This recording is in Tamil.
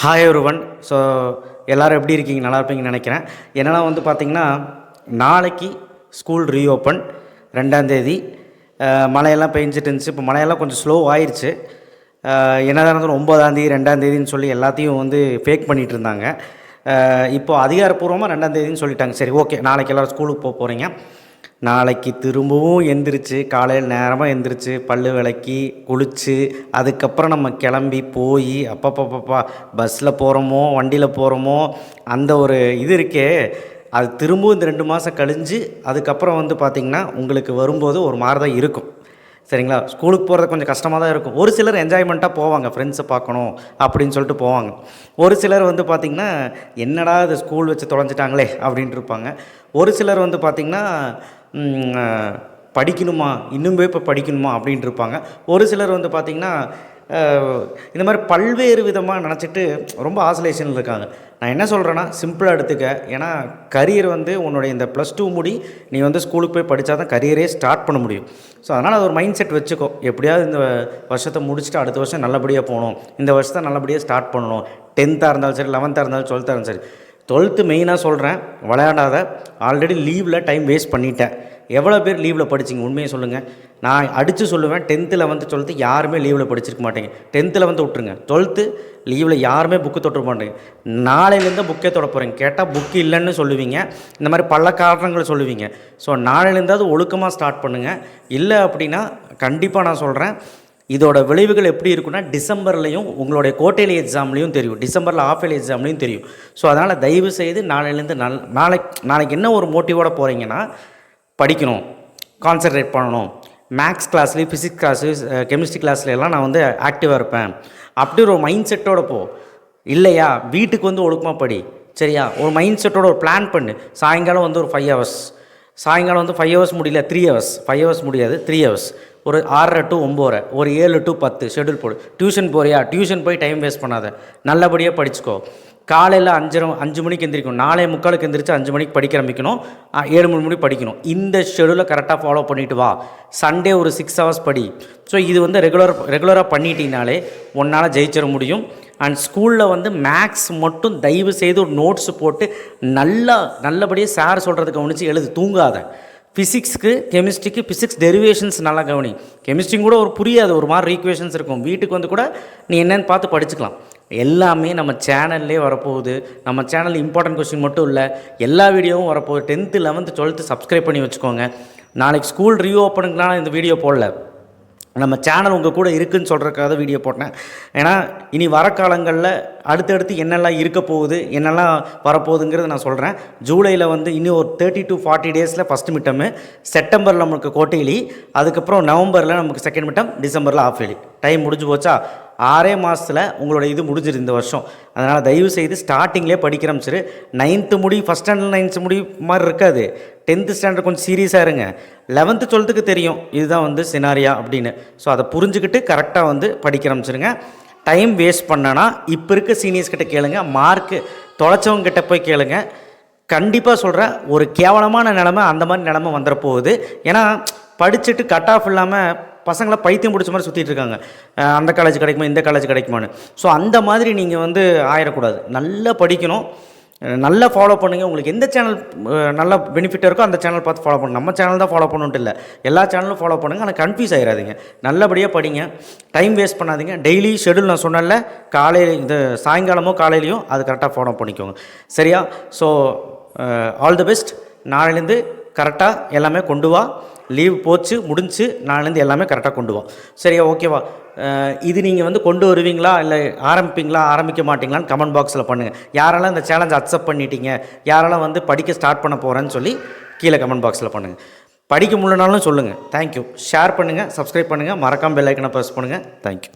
Hi everyone. ஸோ எல்லோரும் எப்படி இருக்கீங்க? நல்லா இருப்பீங்கன்னு நினைக்கிறேன். என்னென்னா பார்த்திங்கன்னா, நாளைக்கு ஸ்கூல் ரீஓப்பன் 2ஆந்தேதி. மழையெல்லாம் பெஞ்சிட்டு இருந்துச்சு. இப்போ மழையெல்லாம் கொஞ்சம் ஸ்லோ ஆயிடுச்சு. என்னதான் இருந்தாலும் 9ஆந்தேதி 2ஆந்தேதின்னு சொல்லி எல்லாத்தையும் ஃபேக் பண்ணிகிட்டு இருந்தாங்க. இப்போது அதிகாரப்பூர்வமாக 2ஆந்தேதின்னு சொல்லிட்டாங்க. சரி, ஓகே, நாளைக்கு எல்லோரும் ஸ்கூலுக்கு போகிறீங்க. நாளைக்கு திரும்பவும் எந்திரிச்சு காலையில் நேரமாக எந்திரிச்சு பல்லு விளக்கி குளித்து அதுக்கப்புறம் நம்ம கிளம்பி போய் அப்பப்பப்பப்பா பஸ்ஸில் போகிறோமோ வண்டியில் போகிறோமோ அந்த ஒரு இது இருக்கே, அது திரும்பவும் இந்த 2 மாதம் கழிஞ்சு அதுக்கப்புறம் பார்த்திங்கன்னா உங்களுக்கு வரும்போது ஒரு மாதிரி தான் இருக்கும். சரிங்களா? ஸ்கூலுக்கு போகிறது கொஞ்சம் கஷ்டமாக தான் இருக்கும். ஒரு சிலர் என்ஜாய்மெண்ட்டாக போவாங்க, ஃப்ரெண்ட்ஸை பார்க்கணும் அப்படின்னு சொல்லிட்டு போவாங்க. ஒரு சிலர் பார்த்திங்கன்னா என்னடா இது ஸ்கூல் வச்சு தொலைஞ்சிட்டாங்களே அப்படின்ட்டு இருப்பாங்க. ஒரு சிலர் பார்த்திங்கன்னா படிக்கணுமா, இன்னும் போய் இப்போ படிக்கணுமா அப்படின்ட்டு இருப்பாங்க. ஒரு சிலர் பார்த்திங்கன்னா இந்த மாதிரி பல்வேறு விதமாக நினச்சிட்டு ரொம்ப ஆசோலேஷனில் இருக்காங்க. நான் என்ன சொல்கிறேன்னா, சிம்பிளாக எடுத்துக்க. ஏன்னா கரியர் உன்னுடைய இந்த +2 முடி நீ ஸ்கூலுக்கு போய் படித்தா தான் கரியரே ஸ்டார்ட் பண்ண முடியும். ஸோ அதனால் அது ஒரு மைண்ட் செட் வச்சுக்கோ. எப்படியாவது இந்த வருஷத்தை முடிச்சுட்டு அடுத்த வருஷம் நல்லபடியாக போகணும், இந்த வருஷத்தை நல்லபடியாக ஸ்டார்ட் பண்ணணும். 10th இருந்தாலும் சரி, 11th இருந்தாலும் 12th இருந்தாலும் சரி. 12th மெயினாக சொல்கிறேன், விளையாடாத. ஆல்ரெடி லீவில் டைம் வேஸ்ட் பண்ணிட்டேன். எவ்வளோ பேர் லீவில் படிச்சிங்க உண்மையை சொல்லுங்கள். நான் அடித்து சொல்லுவேன், 10th 11th 12th யாருமே லீவில் படிச்சிருக்க மாட்டேங்க. 10th 11th விட்டுருங்க, 12th லீவில் யாருமே புக்கு தொட்டு மாட்டேங்க. நாளையிலேருந்து புக்கே தொட போகிறீங்க. கேட்டால் புக்கு இல்லைன்னு சொல்லுவீங்க, இந்த மாதிரி பல காரணங்களை சொல்லுவீங்க. ஸோ நாளையிலேருந்தாவது ஒழுக்கமாக ஸ்டார்ட் பண்ணுங்கள். இல்லை அப்படின்னா கண்டிப்பாக நான் சொல்கிறேன், இதோட விளைவுகள் எப்படி இருக்குன்னா டிசம்பர்லேயும் உங்களுடைய குவார்ட்டர்லி எக்ஸாம்லேயும் தெரியும், டிசம்பரில் ஆஃப் இயர்லி எக்ஸாம்லேயும் தெரியும். ஸோ அதனால் தயவு செய்து நாளையிலேருந்து நாளைக்கு என்ன ஒரு மோட்டிவோட போகிறீங்கன்னா, படிக்கணும், கான்சன்ட்ரேட் பண்ணணும், மேக்ஸ் கிளாஸ்லேயும் ஃபிசிக்ஸ் கிளாஸ்லேயும் கெமிஸ்ட்ரி கிளாஸ்லாம் நான் ஆக்டிவாக இருப்பேன் அப்படி ஒரு மைண்ட் செட்டோட போ. இல்லையா, வீட்டுக்கு ஒழுக்கமாக படி. சரியா? ஒரு மைண்ட் செட்டோட ஒரு பிளான் பண்ணு. சாயங்காலம் ஒரு 5 hours, சாயங்காலம் 5 hours முடியல 3 hours, 5 hours முடியாது 3 hours, ஒரு 6:30 to 9:30, ஒரு 7 to 10 ஷெடியூல் போடு. டியூஷன் போறியா, டியூஷன் போய் டைம் வேஸ்ட் பண்ணாத, நல்லபடியாக படிச்சுக்கோ. காலையில் 5 மணிக்கு எந்திரிக்கணும், 4:45 எந்திரிச்சு 5 மணிக்கு படிக்க ஆரம்பிக்கணும், 7 மணி படிக்கணும். இந்த ஷெடியூலை கரெக்டாக ஃபாலோ பண்ணிவிட்டு வா. சண்டே ஒரு 6 hours படி. ஸோ இது ரெகுலராக பண்ணிட்டீங்கனாலே உன்னால் ஜெயிச்சிட முடியும். அண்ட் ஸ்கூலில் மேக்ஸ் மட்டும் தயவு செய்து ஒரு நோட்ஸ் போட்டு நல்லபடியாக சார் சொல்கிறதுக்கு கவனித்து எழுது, தூங்காத. ஃபிசிக்ஸுக்கு கெமிஸ்ட்ரிக்கு ஃபிசிக்ஸ் டெரிவேஷன்ஸ் நல்லா கவனி. கெமிஸ்ட்ரியும் கூட ஒரு புரியாது, ஒரு மாதிரி ஈக்குவேஷன்ஸ் இருக்கும். வீட்டுக்கு கூட நீ என்னென்னு பார்த்து படிச்சுக்கலாம். எல்லாமே நம்ம சேனல்லே வரப்போகுது. நம்ம சேனல் இம்பார்ட்டன்ட் கொஸ்டின் மட்டும் இல்லை, எல்லா வீடியோவும் வரப்போகுது. 10th 11th 12th சப்ஸ்கிரைப் பண்ணி வச்சுக்கோங்க. நாளைக்கு ஸ்கூல் ரீஓப்பனுக்குனால இந்த வீடியோ போடல, நம்ம சேனல் உங்கள் கூட இருக்குதுன்னு சொல்கிறதுக்காக வீடியோ போட்டேன். ஏன்னா இனி வர காலங்களில் அடுத்தடுத்து என்னெல்லாம் இருக்க போகுது, என்னெல்லாம் வரப்போகுதுங்கிறத நான் சொல்கிறேன். ஜூலையில் இன்னும் ஒரு 30 to 40 டேஸில் ஃபஸ்ட்டு மிட்டமு, செப்டம்பரில் நமக்கு குவார்ட்டர்லி, அதுக்கப்புறம் நவம்பரில் நமக்கு செகண்ட் மிட்டம், டிசம்பரில் ஆஃப் இயர்லி. டைம் முடிஞ்சு போச்சா? 6 மாதத்தில் உங்களோட இது முடிஞ்சிரு இந்த வருஷம். அதனால் தயவு செய்து ஸ்டார்டிங்லேயே படிக்கிற ஆரம்பிச்சிரு. 9th முடி, ஃபஸ்ட் ஸ்டாண்டர்ட் 9th முடி மாதிரி இருக்காது. 10th ஸ்டாண்டர்ட் கொஞ்சம் சீரியஸாக இருங்க. 11th 12th தெரியும் இதுதான் சினாரியா அப்படின்னு. ஸோ அதை புரிஞ்சுக்கிட்டு கரெக்டாக படிக்க ஆரம்பிச்சிருங்க. டைம் வேஸ்ட் பண்ணனா இப்போ இருக்க சீனியர்ஸ் கிட்ட கேளுங்க, மார்க்கு தொலைச்சவங்க கிட்ட போய் கேளுங்க. கண்டிப்பாக சொல்கிறேன், ஒரு கேவலமான நிலமை அந்த மாதிரி நிலமை வந்துட போகுது. ஏன்னா படிச்சுட்டு கட் ஆஃப் இல்லாமல் பசங்களை பைத்தியம் பிடிச்ச மாதிரி சுற்றிட்டு இருக்காங்க. அந்த காலேஜ் கிடைக்குமா, இந்த காலேஜ் கிடைக்குமான்னு. ஸோ அந்த மாதிரி நீங்கள் ஆயிடக்கூடாது. நல்லா படிக்கணும், நல்லா ஃபாலோ பண்ணுங்கள். உங்களுக்கு எந்த சேனல் நல்லா பெனிஃபிட்டாக இருக்கோ அந்த சேனல் பார்த்து ஃபாலோ பண்ணுங்கள். நம்ம சேனல் தான் ஃபாலோ பண்ணணுன்ட்டு இல்லை, எல்லா சேனலும் ஃபாலோ பண்ணுங்கள். ஆனால் கன்ஃபியூஸ் ஆகிடாதீங்க, நல்லபடியாக படிங்க, டைம் வேஸ்ட் பண்ணாதீங்க. டெய்லி ஷெடியூல் நான் சொன்னல, காலையில் இந்த சாயங்காலமோ காலையிலையும் அது கரெக்டாக ஃபாலோ பண்ணிக்கோங்க. சரியா? So all the best. நாளையிலேருந்து கரெக்டாக எல்லாமே கொண்டு வா. லீவ் போச்சு முடிஞ்சு, நாளைலேருந்து எல்லாமே கரெக்டாக கொண்டு வா. சரியா? ஓகேவா? இது நீங்கள் கொண்டு வருவீங்களா, இல்லை ஆரம்பிப்பீங்களா, ஆரம்பிக்க மாட்டிங்களான்னு கமெண்ட் பாக்ஸில் பண்ணுங்கள். யாரெல்லாம் இந்த சேலஞ்ச் அக்செப்ட் பண்ணிட்டீங்க, யாரெல்லாம் படிக்க ஸ்டார்ட் பண்ண போகிறேன்னு சொல்லி கீழே கமெண்ட் பாக்ஸில் பண்ணுங்கள். படிக்க முடியலனாலும் சொல்லுங்கள். தேங்க்யூ. ஷேர் பண்ணுங்கள், சப்ஸ்கிரைப் பண்ணுங்கள், மறக்காமல் பெல் ஐக்கனை ப்ரெஸ் பண்ணுங்கள். தேங்க்யூ.